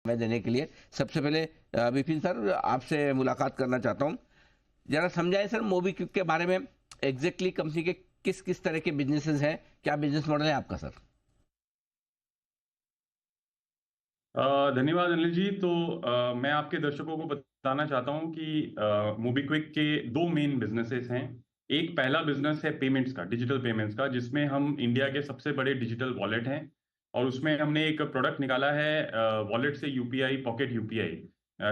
समय देने के लिए। सबसे पहले विपिन सर, आपसे मुलाकात करना चाहता हूँ। जरा समझाएं सर, मोबीक्विक के बारे में। एग्जैक्टली कंपनी के किस किस तरह के बिजनेसेस हैं, क्या बिजनेस मॉडल है आपका सर? धन्यवाद अनिल जी। तो मैं आपके दर्शकों को बताना चाहता हूं कि मोबीक्विक के दो मेन बिजनेसेस हैं। एक पहला बिजनेस है पेमेंट्स का, डिजिटल पेमेंट्स का, जिसमें हम इंडिया के सबसे बड़े डिजिटल वॉलेट हैं। और उसमें हमने एक प्रोडक्ट निकाला है वॉलेट से, यूपीआई, पॉकेट यूपीआई,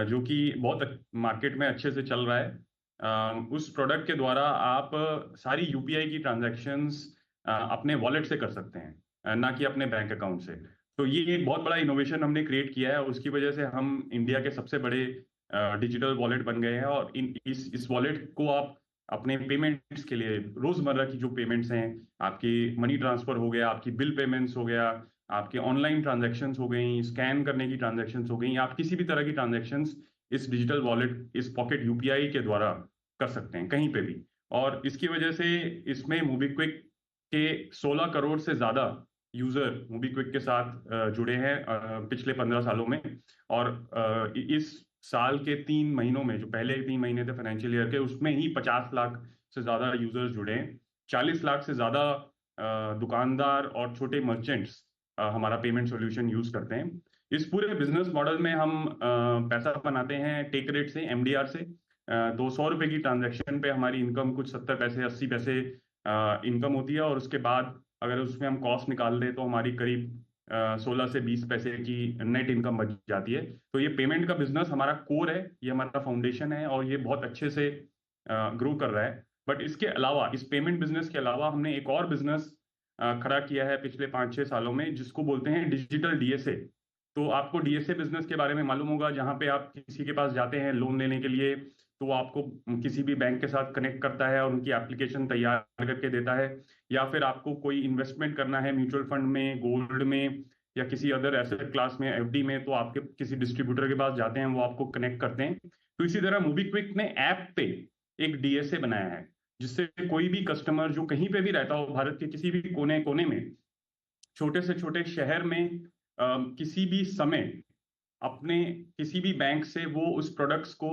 जो कि बहुत मार्केट में अच्छे से चल रहा है। उस प्रोडक्ट के द्वारा आप सारी यूपीआई की ट्रांजैक्शंस अपने वॉलेट से कर सकते हैं, ना कि अपने बैंक अकाउंट से। तो ये एक बहुत बड़ा इनोवेशन हमने क्रिएट किया है और उसकी वजह से हम इंडिया के सबसे बड़े डिजिटल वॉलेट बन गए हैं। और इस वॉलेट को आप अपने पेमेंट्स के लिए, रोजमर्रा की जो पेमेंट्स हैं, आपकी मनी ट्रांसफर हो गया, आपकी बिल पेमेंट्स हो गया, आपके ऑनलाइन ट्रांजैक्शंस हो गई, स्कैन करने की ट्रांजैक्शंस हो गई, आप किसी भी तरह की ट्रांजैक्शंस इस डिजिटल वॉलेट, इस पॉकेट यूपीआई के द्वारा कर सकते हैं कहीं पे भी। और इसकी वजह से इसमें मोबीक्विक के 16 करोड़ से ज्यादा यूजर मोबीक्विक के साथ जुड़े हैं पिछले 15 सालों में। और इस साल के 3 महीनों में, जो पहले 3 महीने थे फाइनेंशियल ईयर के, उसमें ही 50 लाख से ज्यादा यूजर्स जुड़े हैं। 40 लाख से ज्यादा दुकानदार और छोटे मर्चेंट्स हमारा पेमेंट सॉल्यूशन यूज करते हैं। इस पूरे बिजनेस मॉडल में हम पैसा बनाते हैं टेक रेट से, एमडीआर से। तो 100 रुपए की ट्रांजैक्शन पे हमारी इनकम कुछ 70 पैसे, 80 पैसे इनकम होती है। और उसके बाद अगर उसमें हम कॉस्ट निकाल दें तो हमारी करीब 16 से 20 पैसे की नेट इनकम बच जाती है। तो ये पेमेंट का बिजनेस हमारा कोर है, ये हमारा फाउंडेशन है और ये बहुत अच्छे से ग्रो कर रहा है। बट इसके अलावा, इस पेमेंट बिजनेस के अलावा, हमने एक और बिजनेस खड़ा किया है पिछले 5-6 सालों में, जिसको बोलते हैं डिजिटल डीएसए। तो आपको डीएसए बिजनेस के बारे में मालूम होगा, जहां पे आप किसी के पास जाते हैं लोन लेने के लिए, तो वो आपको किसी भी बैंक के साथ कनेक्ट करता है और उनकी एप्लीकेशन तैयार करके देता है। या फिर आपको कोई इन्वेस्टमेंट करना है म्यूचुअल फंड में, गोल्ड में, या किसी अदर एसेट क्लास में, एफडी में, तो आपके किसी डिस्ट्रीब्यूटर के पास जाते हैं, वो आपको कनेक्ट करते हैं। तो इसी तरह मोबीक्विक ने ऐप पे एक डीएसए बनाया है, जिससे कोई भी कस्टमर जो कहीं पे भी रहता हो, भारत के किसी भी कोने कोने में, छोटे से छोटे शहर में, किसी भी समय, अपने किसी भी बैंक से वो उस प्रोडक्ट्स को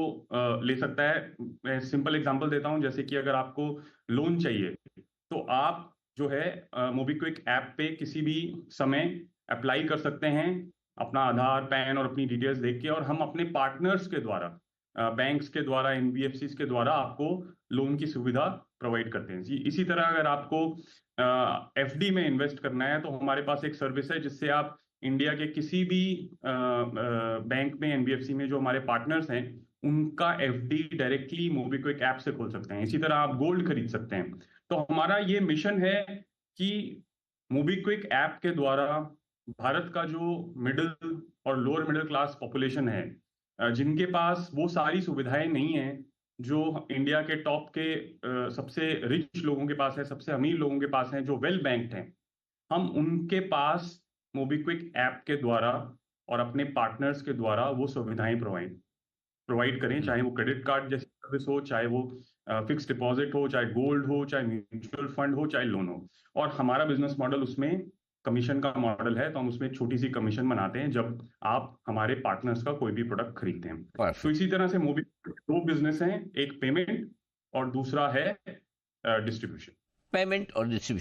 ले सकता है। मैं सिंपल एग्जांपल देता हूं, जैसे कि अगर आपको लोन चाहिए, तो आप जो है मोबीक्विक ऐप पे किसी भी समय अप्लाई कर सकते हैं, अपना आधार, पैन और अपनी डिटेल्स देख के। और हम अपने पार्टनर्स के द्वारा, बैंक्स के द्वारा, एनबीएफसी के द्वारा आपको लोन की सुविधा प्रोवाइड करते हैं। इसी तरह अगर आपको एफडी में इन्वेस्ट करना है, तो हमारे पास एक सर्विस है जिससे आप इंडिया के किसी भी बैंक में, एनबीएफसी में, जो हमारे पार्टनर्स हैं, उनका एफडी डायरेक्टली मोबीक्विक ऐप से खोल सकते हैं। इसी तरह आप गोल्ड खरीद सकते हैं। तो हमारा ये मिशन है कि मोबीक्विक ऐप के द्वारा भारत का जो मिडिल और लोअर मिडिल क्लास पॉपुलेशन है, जिनके पास वो सारी सुविधाएं नहीं है जो इंडिया के टॉप के सबसे रिच लोगों के पास है, सबसे अमीर लोगों के पास है, जो वेल बैंक्ड हैं, हम उनके पास मोबीक्विक ऐप के द्वारा और अपने पार्टनर्स के द्वारा वो सुविधाएं प्रोवाइड प्रोवाइड करें। चाहे वो क्रेडिट कार्ड जैसी सर्विस हो, चाहे वो फिक्स डिपॉजिट हो, चाहे गोल्ड हो, चाहे म्यूचुअल फंड हो, चाहे लोन हो। और हमारा बिजनेस मॉडल उसमें कमीशन का मॉडल है, तो हम उसमें छोटी सी कमीशन बनाते हैं जब आप हमारे पार्टनर्स का कोई भी प्रोडक्ट खरीदते हैं। तो परफेक्ट। इसी तरह से मोबी दो बिजनेस हैं, एक पेमेंट और दूसरा है डिस्ट्रीब्यूशन। पेमेंट और डिस्ट्रीब्यूशन